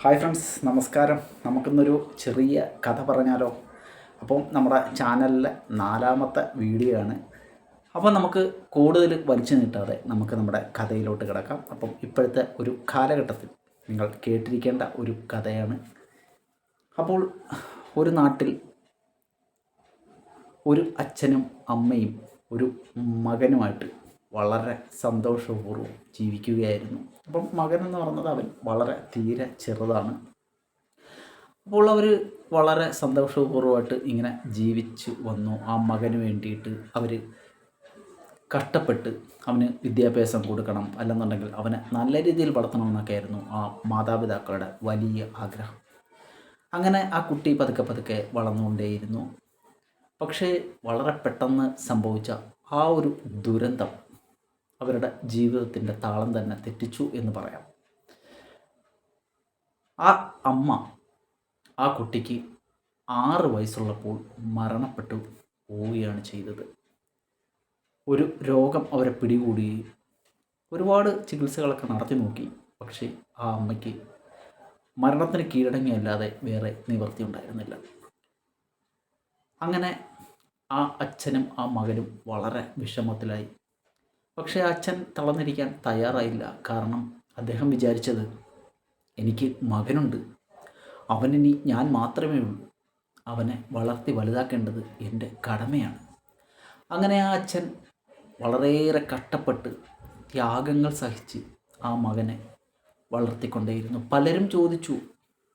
Hi friends, നമസ്കാരം. നമുക്കിന്നൊരു ചെറിയ കഥ പറഞ്ഞാലോ? അപ്പം നമ്മുടെ ചാനലിലെ 4ാമത്തെ വീഡിയോ ആണ്. അപ്പം നമുക്ക് കൂടുതൽ വലിച്ചു നീട്ടാതെ നമുക്ക് നമ്മുടെ കഥയിലോട്ട് കിടക്കാം. അപ്പം ഇപ്പോഴത്തെ ഒരു കാലഘട്ടത്തിൽ നിങ്ങൾ കേട്ടിരിക്കേണ്ട ഒരു കഥയാണ്. അപ്പോൾ ഒരു നാട്ടിൽ ഒരു അച്ഛനും അമ്മയും ഒരു മകനുമായിട്ട് വളരെ സന്തോഷപൂർവ്വം ജീവിക്കുകയായിരുന്നു. അപ്പം മകനെന്ന് പറയുന്നത് അവൻ വളരെ തീരെ ചെറുതാണ്. അപ്പോൾ അവർ വളരെ സന്തോഷപൂർവ്വമായിട്ട് ഇങ്ങനെ ജീവിച്ചു വന്നു. ആ മകന് വേണ്ടിയിട്ട് അവർ കഷ്ടപ്പെട്ട് അവന് വിദ്യാഭ്യാസം കൊടുക്കണം, അല്ലെന്നുണ്ടെങ്കിൽ അവനെ നല്ല രീതിയിൽ വളർത്തണമെന്നൊക്കെ ആയിരുന്നു ആ മാതാപിതാക്കളുടെ വലിയ ആഗ്രഹം. അങ്ങനെ ആ കുട്ടി പതുക്കെ പതുക്കെ വളർന്നുകൊണ്ടേയിരുന്നു. പക്ഷേ വളരെ പെട്ടെന്ന് സംഭവിച്ച ആ ഒരു ദുരന്തം അവരുടെ ജീവിതത്തിൻ്റെ താളം തന്നെ തെറ്റിച്ചു എന്ന് പറയാം. ആ അമ്മ ആ കുട്ടിക്ക് 6 വയസ്സുള്ളപ്പോൾ മരണപ്പെട്ടു പോവുകയാണ് ചെയ്തത്. ഒരു രോഗം അവരെ പിടികൂടുകയും ഒരുപാട് ചികിത്സകളൊക്കെ നടത്തി നോക്കി. പക്ഷേ ആ അമ്മയ്ക്ക് മരണത്തിന് കീഴടങ്ങിയല്ലാതെ വേറെ നിവൃത്തി ഉണ്ടായിരുന്നില്ല. അങ്ങനെ ആ അച്ഛനും ആ മകനും വളരെ വിഷമത്തിലായി. പക്ഷേ അച്ഛൻ തളർന്നിരിക്കാൻ തയ്യാറായില്ല. കാരണം അദ്ദേഹം വിചാരിച്ചത്, എനിക്ക് മകനുണ്ട്, അവനിനി ഞാൻ മാത്രമേ ഉള്ളൂ, അവനെ വളർത്തി വലുതാക്കേണ്ടത് എൻ്റെ കടമയാണ്. അങ്ങനെ ആ അച്ഛൻ വളരെയേറെ കഷ്ടപ്പെട്ട് ത്യാഗങ്ങൾ സഹിച്ച് ആ മകനെ വളർത്തിക്കൊണ്ടേയിരുന്നു. പലരും ചോദിച്ചു,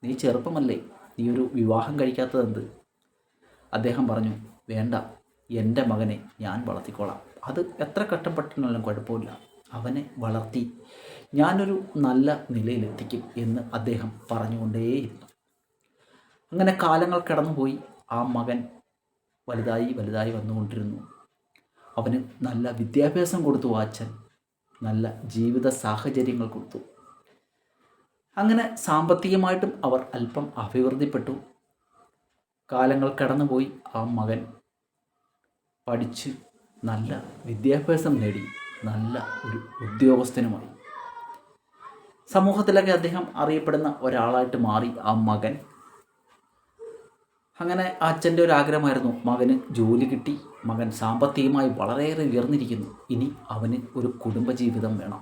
നീ ചെറുപ്പമല്ലേ, നീ ഒരു വിവാഹം കഴിക്കാത്തതെന്ത്? അദ്ദേഹം പറഞ്ഞു, വേണ്ട, എൻ്റെ മകനെ ഞാൻ വളർത്തിക്കോളാം. അത് എത്ര കഷ്ടപ്പെട്ടാലും കുഴപ്പമില്ല, അവനെ വളർത്തി ഞാനൊരു നല്ല നിലയിലെത്തിക്കും എന്ന് അദ്ദേഹം പറഞ്ഞുകൊണ്ടേയിരുന്നു. അങ്ങനെ കാലങ്ങൾ കടന്നുപോയി. ആ മകൻ വലുതായി വലുതായി വന്നുകൊണ്ടിരുന്നു. അവന് നല്ല വിദ്യാഭ്യാസം കൊടുത്തു. അച്ഛൻ നല്ല ജീവിത സാഹചര്യങ്ങൾ കൊടുത്തു. അങ്ങനെ സാമ്പത്തികമായിട്ടും അവർ അല്പം അഭിവൃദ്ധിപ്പെട്ടു. കാലങ്ങൾ കടന്നുപോയി. ആ മകൻ പഠിച്ച് നല്ല വിദ്യാഭ്യാസം നേടി നല്ല ഒരു ഉദ്യോഗസ്ഥനുമായി. സമൂഹത്തിലൊക്കെ അദ്ദേഹം അറിയപ്പെടുന്ന ഒരാളായിട്ട് മാറി ആ മകൻ. അങ്ങനെ അച്ഛൻ്റെ ഒരു ആഗ്രഹമായിരുന്നു, മകന് ജോലി കിട്ടി, മകൻ സാമ്പത്തികമായി വളരെയേറെ ഉയർന്നിരിക്കുന്നു, ഇനി അവന് ഒരു കുടുംബജീവിതം വേണം.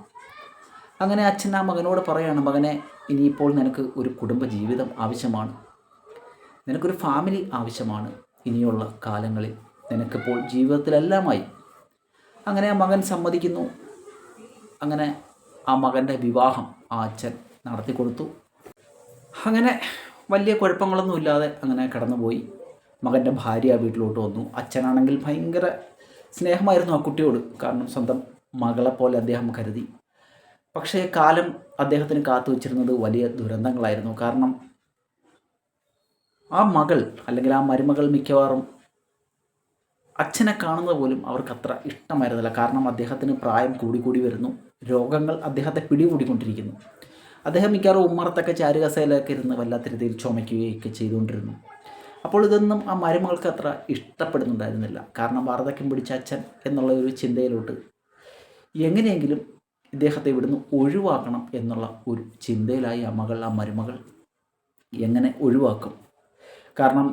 അങ്ങനെ അച്ഛൻ ആ മകനോട് പറയാണ്, മകനെ, ഇനിയിപ്പോൾ നിനക്ക് ഒരു കുടുംബജീവിതം ആവശ്യമാണ്, നിനക്കൊരു ഫാമിലി ആവശ്യമാണ്. ഇനിയുള്ള കാലങ്ങളിൽ നിനക്കിപ്പോൾ ജീവിതത്തിലെല്ലാമായി. അങ്ങനെ ആ മകൻ സമ്മതിക്കുന്നു. അങ്ങനെ ആ മകൻ്റെ വിവാഹം ആ അച്ഛൻ നടത്തി കൊടുത്തു. അങ്ങനെ വലിയ കുഴപ്പങ്ങളൊന്നുമില്ലാതെ അങ്ങനെ കടന്നുപോയി. മകൻ്റെ ഭാര്യ വീട്ടിലോട്ട് വന്നു. അച്ഛനാണെങ്കിൽ ഭയങ്കര സ്നേഹമായിരുന്നു ആ കുട്ടിയോട്. കാരണം സ്വന്തം മകളെപ്പോലെ അദ്ദേഹം കരുതി. പക്ഷേ കാലം അദ്ദേഹത്തിന് കാത്തു വച്ചിരുന്നത് വലിയ ദുരന്തങ്ങളായിരുന്നു. കാരണം ആ മകൾ അല്ലെങ്കിൽ ആ മരുമകൾ മിക്കവാറും അച്ഛനെ കാണുന്നത് പോലും അവർക്കത്ര ഇഷ്ടമായിരുന്നില്ല. കാരണം അദ്ദേഹത്തിന് പ്രായം കൂടിക്കൂടി വരുന്നു, രോഗങ്ങൾ അദ്ദേഹത്തെ പിടികൂടിക്കൊണ്ടിരിക്കുന്നു. അദ്ദേഹം മിക്കവാറും ഉമ്മറത്തൊക്കെ ചാരുകസയിലൊക്കെ ഇരുന്ന് വല്ലാത്ത രീതിയിൽ ചുമയ്ക്കുകയൊക്കെ ചെയ്തുകൊണ്ടിരുന്നു. അപ്പോൾ ഇതൊന്നും ആ മരുമകൾക്ക് അത്ര ഇഷ്ടപ്പെടുന്നുണ്ടായിരുന്നില്ല. കാരണം വാർദ്ധക്യം പിടിച്ച അച്ഛൻ എന്നുള്ള ഒരു ചിന്തയിലോട്ട് എങ്ങനെയെങ്കിലും ഇദ്ദേഹത്തെ ഇവിടുന്ന് ഒഴിവാക്കണം എന്നുള്ള ഒരു ചിന്തയിലായി ആ മരുമകൾ. എങ്ങനെ ഒഴിവാക്കും? കാരണം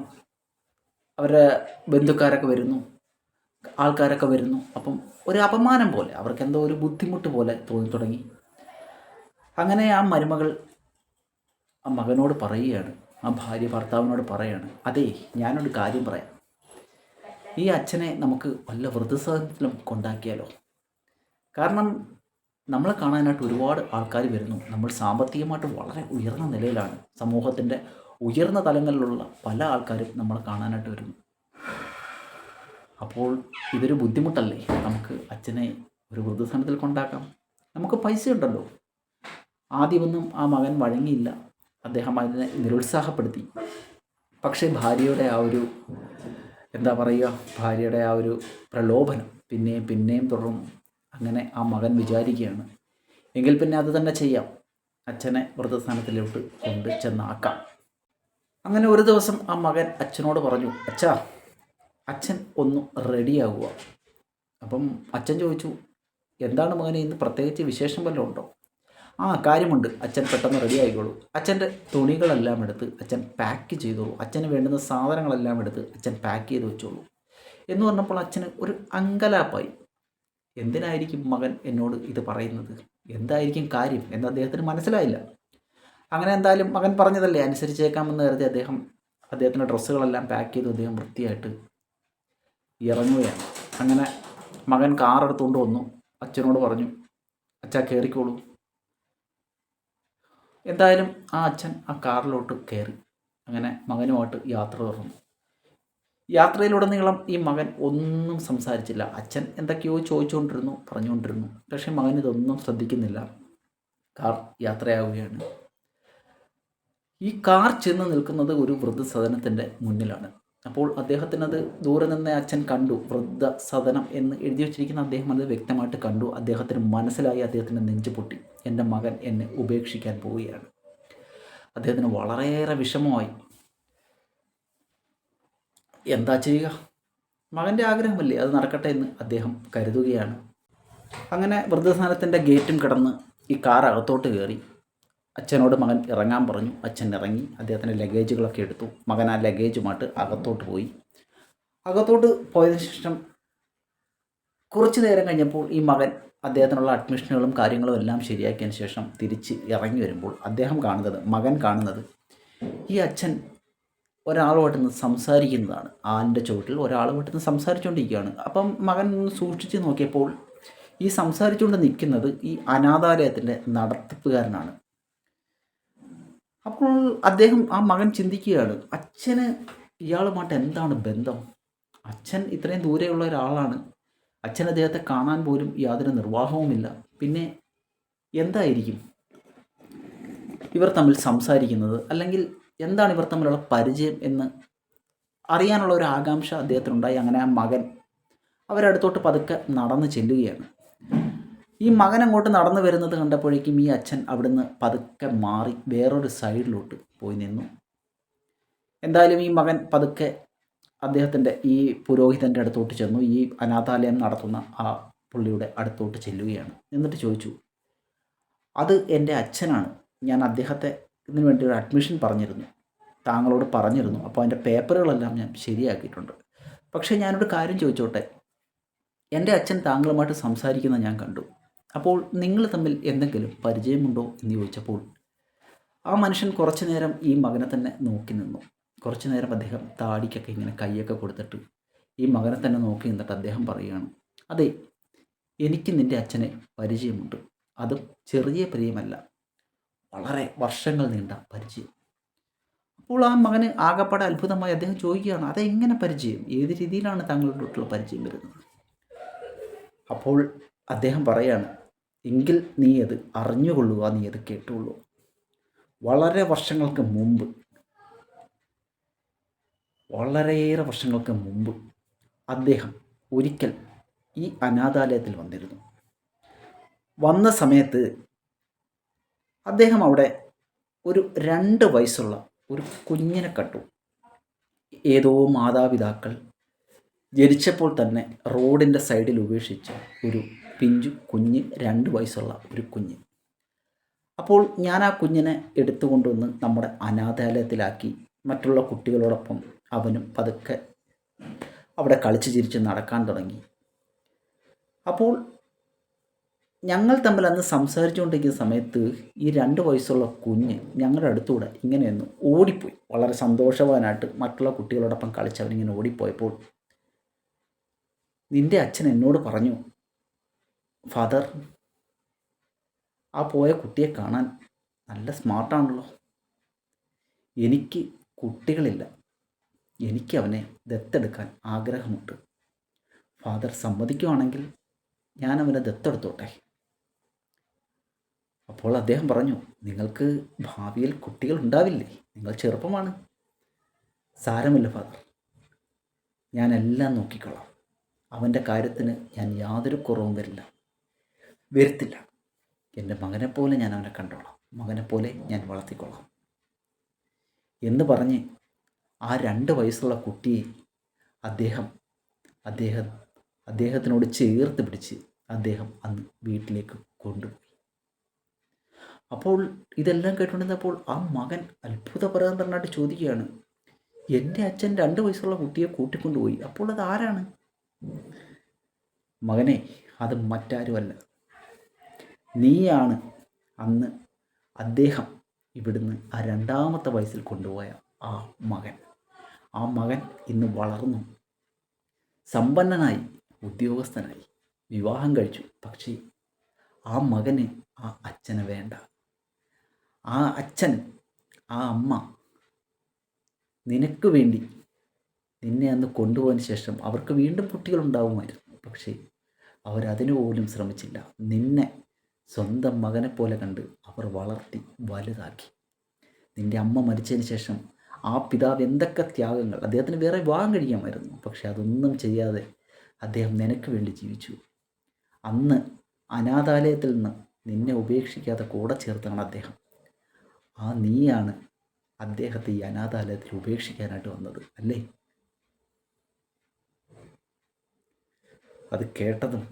അവരുടെ ബന്ധുക്കാരൊക്കെ വരുന്നു, ആൾക്കാരൊക്കെ വരുന്നു. അപ്പം ഒരു അപമാനം പോലെ, അവർക്ക് എന്തോ ഒരു ബുദ്ധിമുട്ട് പോലെ തോന്നി തുടങ്ങി. അങ്ങനെ ആ മരുമകൾ ആ മകനോട് പറയുകയാണ്, ആ ഭാര്യ ഭർത്താവിനോട് പറയുകയാണ്, അതേ, ഞാനൊരു കാര്യം പറയാം, ഈ അച്ഛനെ നമുക്ക് വല്ല വൃദ്ധസദനത്തിലും കൊണ്ടാക്കിയാലോ? കാരണം നമ്മളെ കാണാനായിട്ട് ഒരുപാട് ആൾക്കാർ വരുന്നു. നമ്മൾ സാമ്പത്തികമായിട്ട് വളരെ ഉയർന്ന നിലയിലാണ്. സമൂഹത്തിൻ്റെ ഉയർന്ന തലങ്ങളിലുള്ള പല ആൾക്കാരും നമ്മളെ കാണാനായിട്ട് വരുന്നു. അപ്പോൾ ഇതൊരു ബുദ്ധിമുട്ടല്ലേ? നമുക്ക് അച്ഛനെ ഒരു വൃദ്ധസദനത്തിൽ കൊണ്ടാക്കാം, നമുക്ക് പൈസ ഉണ്ടല്ലോ. ആദ്യമൊന്നും ആ മകൻ വഴങ്ങിയില്ല. അദ്ദേഹം അതിനെ നിരുത്സാഹപ്പെടുത്തി. പക്ഷേ ഭാര്യയുടെ ആ ഒരു ഭാര്യയുടെ ആ ഒരു പ്രലോഭനം പിന്നെയും പിന്നെയും തുടർന്നു. അങ്ങനെ ആ മകൻ വിചാരിക്കുകയാണ്, എങ്കിൽ പിന്നെ അത് തന്നെ ചെയ്യാം, അച്ഛനെ വൃദ്ധസദനത്തിലോട്ട് കൊണ്ട് ചെന്നാക്കാം. അങ്ങനെ ഒരു ദിവസം ആ മകൻ അച്ഛനോട് പറഞ്ഞു, അച്ഛാ, അച്ഛൻ ഒന്ന് റെഡിയാകുക. അപ്പം അച്ഛൻ ചോദിച്ചു, എന്താണ് മകനെ, ഇന്ന് പ്രത്യേകിച്ച് വിശേഷം വല്ലതും ഉണ്ടോ? ആ കാര്യമുണ്ട്, അച്ഛൻ പെട്ടെന്ന് റെഡി ആയിക്കോളൂ. അച്ഛൻ്റെ തുണികളെല്ലാം എടുത്ത് അച്ഛൻ പാക്ക് ചെയ്തോളൂ, അച്ഛന് വേണ്ടുന്ന സാധനങ്ങളെല്ലാം എടുത്ത് അച്ഛൻ പാക്ക് ചെയ്ത് വെച്ചോളൂ എന്ന് പറഞ്ഞപ്പോൾ അച്ഛന് ഒരു അങ്കലാപ്പായി. എന്തിനായിരിക്കും മകൻ എന്നോട് ഇത് പറയുന്നത്, എന്തായിരിക്കും കാര്യം എന്ന് അദ്ദേഹത്തിന് മനസ്സിലായില്ല. അങ്ങനെ എന്തായാലും മകൻ പറഞ്ഞതല്ലേ അനുസരിച്ചേക്കാമെന്ന് കരുതി അദ്ദേഹത്തിൻ്റെ ഡ്രസ്സുകളെല്ലാം പാക്ക് ചെയ്ത് അദ്ദേഹം വൃത്തിയായിട്ട് ഇറങ്ങുകയാണ്. അങ്ങനെ മകൻ കാർ എടുത്തുകൊണ്ട് വന്നു, അച്ഛനോട് പറഞ്ഞു, അച്ഛാ കയറിക്കോളൂ. എന്തായാലും ആ അച്ഛൻ ആ കാറിലോട്ട് കയറി. അങ്ങനെ മകനുമായിട്ട് യാത്ര തുടർന്നു. യാത്രയിലുടനീളം ഈ മകൻ ഒന്നും സംസാരിച്ചില്ല. അച്ഛൻ എന്തൊക്കെയോ ചോദിച്ചുകൊണ്ടിരുന്നു, പറഞ്ഞുകൊണ്ടിരുന്നു. പക്ഷേ മകൻ ഇതൊന്നും ശ്രദ്ധിക്കുന്നില്ല. കാർ യാത്രയാവുകയാണ്. ഈ കാർ ചെന്ന് നിൽക്കുന്നത് ഒരു വൃദ്ധസദനത്തിൻ്റെ മുന്നിലാണ്. അപ്പോൾ അദ്ദേഹത്തിനത് ദൂരെ നിന്ന് അച്ഛൻ കണ്ടു. വൃദ്ധസദനം എന്ന് എഴുതി വച്ചിരിക്കുന്ന അദ്ദേഹം അത് വ്യക്തമായിട്ട് കണ്ടു. അദ്ദേഹത്തിന് മനസ്സിലായി, അദ്ദേഹത്തിൻ്റെ നെഞ്ച് പൊട്ടി. എൻ്റെ മകൻ എന്നെ ഉപേക്ഷിക്കാൻ പോവുകയാണ്. അദ്ദേഹത്തിന് വളരെയേറെ വിഷമമായി. എന്താ ചെയ്യുക, മകൻ്റെ ആഗ്രഹമല്ലേ, അത് നടക്കട്ടെ എന്ന് അദ്ദേഹം കരുതുകയാണ്. അങ്ങനെ വൃദ്ധസദനത്തിൻ്റെ ഗേറ്റും കടന്ന് ഈ കാർ അകത്തോട്ട് കയറി. അച്ഛനോട് മകൻ ഇറങ്ങാൻ പറഞ്ഞു. അച്ഛൻ ഇറങ്ങി, അദ്ദേഹത്തിൻ്റെ ലഗേജുകളൊക്കെ എടുത്തു. മകൻ ആ ലഗേജുമായിട്ട് അകത്തോട്ട് പോയി. അകത്തോട്ട് പോയതിനു ശേഷം കുറച്ച് നേരം കഴിഞ്ഞപ്പോൾ ഈ മകൻ അദ്ദേഹത്തിനുള്ള അഡ്മിഷനുകളും കാര്യങ്ങളും എല്ലാം ശരിയാക്കിയതിന് ശേഷം തിരിച്ച് ഇറങ്ങി വരുമ്പോൾ മകൻ കാണുന്നത് ഈ അച്ഛൻ ഒരാളുമായിട്ടൊന്ന് സംസാരിക്കുന്നതാണ്. ആലിൻ്റെ ചുവട്ടിൽ ഒരാളുമായിട്ടൊന്ന് സംസാരിച്ചുകൊണ്ടിരിക്കുകയാണ്. അപ്പം മകൻ ഒന്ന് സൂക്ഷിച്ച് നോക്കിയപ്പോൾ ഈ സംസാരിച്ചുകൊണ്ട് നിൽക്കുന്നത് ഈ അനാഥാലയത്തിൻ്റെ നടത്തിപ്പുകാരനാണ്. അപ്പോൾ ആ മകൻ ചിന്തിക്കുകയാണ്, അച്ഛന് ഇയാളുമായിട്ട് എന്താണ് ബന്ധം? അച്ഛൻ ഇത്രയും ദൂരെയുള്ള ഒരാളാണ്. അച്ഛൻ അദ്ദേഹത്തെ കാണാൻ പോലും യാതൊരു നിർവാഹവുമില്ല. പിന്നെ എന്തായിരിക്കും ഇവർ തമ്മിൽ സംസാരിക്കുന്നത്, അല്ലെങ്കിൽ എന്താണ് ഇവർ തമ്മിലുള്ള പരിചയം എന്ന് അറിയാനുള്ള ഒരു ആകാംക്ഷ അദ്ദേഹത്തിനുണ്ടായി. അങ്ങനെ ആ മകൻ അവരടുത്തോട്ട് പതുക്കെ നടന്ന് ചെല്ലുകയാണ്. ഈ മകൻ അങ്ങോട്ട് നടന്നു വരുന്നത് കണ്ടപ്പോഴേക്കും ഈ അച്ഛൻ അവിടുന്ന് പതുക്കെ മാറി വേറൊരു സൈഡിലോട്ട് പോയി നിന്നു. എന്തായാലും ഈ മകൻ പതുക്കെ അദ്ദേഹത്തിൻ്റെ ഈ പുരോഹിതൻ്റെ അടുത്തോട്ട് ചെന്നു. ഈ അനാഥാലയം നടത്തുന്ന ആ പുള്ളിയുടെ അടുത്തോട്ട് ചെല്ലുകയാണ്. എന്നിട്ട് ചോദിച്ചു, അത് എൻ്റെ അച്ഛനാണ്. ഞാൻ ഇതിനു വേണ്ടി ഒരു അഡ്മിഷൻ പറഞ്ഞിരുന്നു, താങ്കളോട് പറഞ്ഞിരുന്നു. അപ്പോൾ അതിൻ്റെ പേപ്പറുകളെല്ലാം ഞാൻ ശരിയാക്കിയിട്ടുണ്ട്. പക്ഷേ ഞാനൊരു കാര്യം ചോദിച്ചോട്ടെ, എൻ്റെ അച്ഛൻ താങ്കളുമായിട്ട് സംസാരിക്കുന്നത് ഞാൻ കണ്ടു. അപ്പോൾ നിങ്ങൾ തമ്മിൽ എന്തെങ്കിലും പരിചയമുണ്ടോ എന്ന് ചോദിച്ചപ്പോൾ ആ മനുഷ്യൻ കുറച്ചു നേരം ഈ മകനെ തന്നെ നോക്കി നിന്നു. കുറച്ചു നേരം അദ്ദേഹം താടിക്കൊക്കെ ഇങ്ങനെ കൈയൊക്കെ കൊടുത്തിട്ട് ഈ മകനെ തന്നെ നോക്കി നിന്നിട്ട് അദ്ദേഹം പറയുകയാണ്, അതെ, എനിക്ക് നിൻ്റെ അച്ഛനെ പരിചയമുണ്ട്. അതും ചെറിയ പരിചയമല്ല, വളരെ വർഷങ്ങൾ നീണ്ട പരിചയം. അപ്പോൾ ആ മകന് ആകപ്പാടെ അത്ഭുതമായി. അദ്ദേഹം ചോദിക്കുകയാണ്, അതെങ്ങനെ പരിചയം, ഏത് രീതിയിലാണ് താങ്കളുടെ പരിചയം വരുന്നത്? അപ്പോൾ അദ്ദേഹം പറയാണ്, എങ്കിൽ നീ അത് അറിഞ്ഞുകൊള്ളുക, നീ അത് കേട്ടുകൊള്ളുക. വളരെയേറെ വർഷങ്ങൾക്ക് മുമ്പ് അദ്ദേഹം ഒരിക്കൽ ഈ അനാഥാലയത്തിൽ വന്നിരുന്നു. വന്ന സമയത്ത് അദ്ദേഹം അവിടെ ഒരു 2 വയസ്സുള്ള ഒരു കുഞ്ഞിനെ കണ്ടു. ഏതോ മാതാപിതാക്കൾ ജനിച്ചപ്പോൾ തന്നെ റോഡിൻ്റെ സൈഡിൽ ഉപേക്ഷിച്ച ഒരു പിഞ്ചു കുഞ്ഞ്, 2 വയസ്സുള്ള ഒരു കുഞ്ഞ്. അപ്പോൾ ഞാൻ ആ കുഞ്ഞിനെ എടുത്തുകൊണ്ടുവന്ന് നമ്മുടെ അനാഥാലയത്തിലാക്കി. മറ്റുള്ള കുട്ടികളോടൊപ്പം അവനും പതുക്കെ അവിടെ കളിച്ച് ചിരിച്ച് നടക്കാൻ തുടങ്ങി. അപ്പോൾ ഞങ്ങൾ തമ്മിൽ അന്ന് സംസാരിച്ചുകൊണ്ടിരിക്കുന്ന സമയത്ത് ഈ 2 വയസ്സുള്ള കുഞ്ഞ് ഞങ്ങളുടെ അടുത്തൂടെ ഇങ്ങനെയൊന്ന് ഓടിപ്പോയി. വളരെ സന്തോഷവാനായിട്ട് മറ്റുള്ള കുട്ടികളോടൊപ്പം കളിച്ച് അവനിങ്ങനെ ഓടിപ്പോയപ്പോൾ നിൻ്റെ അച്ഛൻ എന്നോട് പറഞ്ഞു, ഫാദർ, ആ പോയ കുട്ടിയെ കാണാൻ നല്ല സ്മാർട്ടാണല്ലോ. എനിക്ക് കുട്ടികളില്ല, എനിക്ക് അവനെ ദത്തെടുക്കാൻ ആഗ്രഹമുണ്ട്. ഫാദർ സമ്മതിക്കുവാണെങ്കിൽ ഞാൻ അവനെ ദത്തെടുത്തോട്ടെ. അപ്പോൾ അദ്ദേഹം പറഞ്ഞു, നിങ്ങൾക്ക് ഭാവിയിൽ കുട്ടികൾ ഉണ്ടാവില്ലേ, നിങ്ങൾ ചെറുപ്പമാണ്. സാരമില്ല ഫാദർ, ഞാനെല്ലാം നോക്കിക്കൊള്ളാം. അവൻ്റെ കാര്യത്തിന് ഞാൻ യാതൊരു കുറവും വരുത്തില്ല. എൻ്റെ മകനെപ്പോലെ ഞാൻ അവനെ കണ്ടോളാം, മകനെപ്പോലെ ഞാൻ വളർത്തിക്കൊള്ളാം എന്ന് പറഞ്ഞ് ആ 2 വയസ്സുള്ള കുട്ടിയെ അദ്ദേഹത്തിനോട് ചേർത്ത് പിടിച്ച് അദ്ദേഹം അന്ന് വീട്ടിലേക്ക് കൊണ്ടുപോയി. അപ്പോൾ ഇതെല്ലാം കേട്ടുകൊണ്ടിരുന്നപ്പോൾ ആ മകൻ അത്ഭുതപ്രദനായിട്ട് ചോദിക്കുകയാണ്, എൻ്റെ അച്ഛൻ 2 വയസ്സുള്ള കുട്ടിയെ കൂട്ടിക്കൊണ്ടുപോയി, അപ്പോൾ അത് ആരാണ്? മകനെ, അത് മറ്റാരുമല്ല, നീയാണ് അന്ന് അദ്ദേഹം ഇവിടുന്ന് ആ 2ാമത്തെ വയസ്സിൽ കൊണ്ടുപോയ ആ മകൻ. ആ മകൻ ഇന്ന് വളർന്നു, സമ്പന്നനായി, ഉദ്യോഗസ്ഥനായി, വിവാഹം കഴിച്ചു. പക്ഷേ ആ മകന് ആ അച്ഛനെ വേണ്ട. ആ അച്ഛൻ, ആ അമ്മ നിനക്ക് വേണ്ടി നിന്നെ അന്ന് കൊണ്ടുപോയതിന് ശേഷം അവർക്ക് വീണ്ടും കുട്ടികളുണ്ടാവുമായിരുന്നു. പക്ഷേ അവരതിനു പോലും ശ്രമിച്ചില്ല. നിന്നെ സ്വന്തം മകനെ പോലെ കണ്ട് അവർ വളർത്തി വലുതാക്കി. നിൻ്റെ അമ്മ മരിച്ചതിന് ശേഷം ആ പിതാവ് എന്തൊക്കെ ത്യാഗങ്ങൾ, അദ്ദേഹത്തിന് വേറെ വിവാഹം കഴിക്കാമായിരുന്നു, പക്ഷെ അതൊന്നും ചെയ്യാതെ അദ്ദേഹം നിനക്ക് വേണ്ടി ജീവിച്ചു. അന്ന് അനാഥാലയത്തിൽ നിന്ന് നിന്നെ ഉപേക്ഷിക്കാതെ കൂടെ ചേർത്താണ് അദ്ദേഹം. ആ നീയാണ് അദ്ദേഹത്തെ ഈ അനാഥാലയത്തിൽ ഉപേക്ഷിക്കാനായിട്ട് വന്നത് അല്ലേ? അത് കേട്ടതും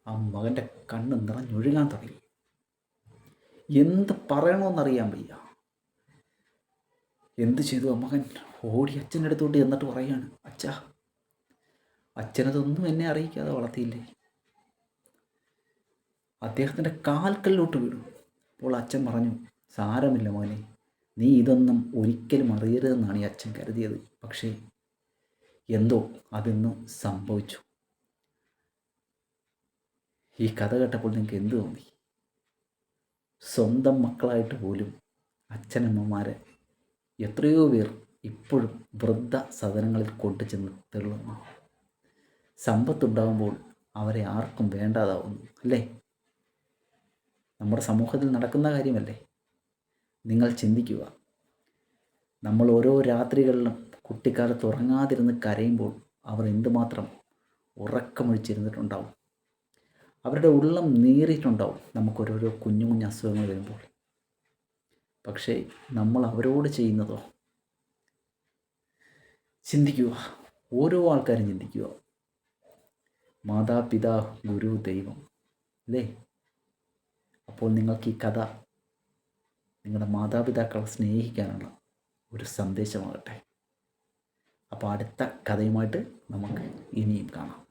ആ മകൻ്റെ കണ്ണ് നിറഞ്ഞൊഴുകാൻ തുടങ്ങി. എന്ത് പറയണമെന്നറിയാൻ വയ്യ. എന്ത് ചെയ്തു ആ മകൻ? ഓടി അച്ഛൻ്റെ അടുത്തോട്ട് എന്നിട്ട് പറയാണ്, അച്ഛാ, അച്ഛനതൊന്നും എന്നെ അറിയിക്കാതെ വളർത്തിയില്ലേ? അദ്ദേഹത്തിൻ്റെ കാൽക്കല്ലോട്ട് വീണു. അപ്പോൾ അച്ഛൻ പറഞ്ഞു, സാരമില്ല മോനെ, നീ ഇതൊന്നും ഒരിക്കലും അറിയരുതെന്നാണ് ഈ അച്ഛൻ കരുതിയത്. പക്ഷേ എന്തോ അതിന്ന് സംഭവിച്ചു. ഈ കഥ കേട്ടപ്പോൾ നിങ്ങൾക്ക് എന്ത് തോന്നി? സ്വന്തം മക്കളായിട്ട് പോലും അച്ഛനമ്മമാരെ എത്രയോ പേർ ഇപ്പോഴും വൃദ്ധ സദനങ്ങളിൽ കൊണ്ടുചെന്ന് തള്ളുന്നു. സമ്പത്തുണ്ടാകുമ്പോൾ അവരെ ആർക്കും വേണ്ടാതാവുന്നു അല്ലേ? നമ്മുടെ സമൂഹത്തിൽ നടക്കുന്ന കാര്യമല്ലേ? നിങ്ങൾ ചിന്തിക്കുക. നമ്മൾ ഓരോ രാത്രികളിലും കുട്ടിക്കാലത്ത് ഉറങ്ങാതിരുന്ന് കരയുമ്പോൾ അവർ എന്തുമാത്രം ഉറക്കമൊഴിച്ചിരുന്നിട്ടുണ്ടാവും. അവരുടെ ഉള്ളം നീറിയിട്ടുണ്ടാവും നമുക്കൊരോരോ കുഞ്ഞു കുഞ്ഞു അസുഖങ്ങൾ വരുമ്പോൾ. പക്ഷേ നമ്മൾ അവരോട് ചെയ്യുന്നതോ? ചിന്തിക്കുക, ഓരോ ആൾക്കാരും ചിന്തിക്കുക. മാതാപിതാ ഗുരു ദൈവം അല്ലേ? അപ്പോൾ നിങ്ങൾക്ക് ഈ കഥ നിങ്ങളുടെ മാതാപിതാക്കളെ സ്നേഹിക്കാനുള്ള ഒരു സന്ദേശമാകട്ടെ. അപ്പോൾ അടുത്ത കഥയുമായിട്ട് നമുക്ക് ഇനിയും കാണാം.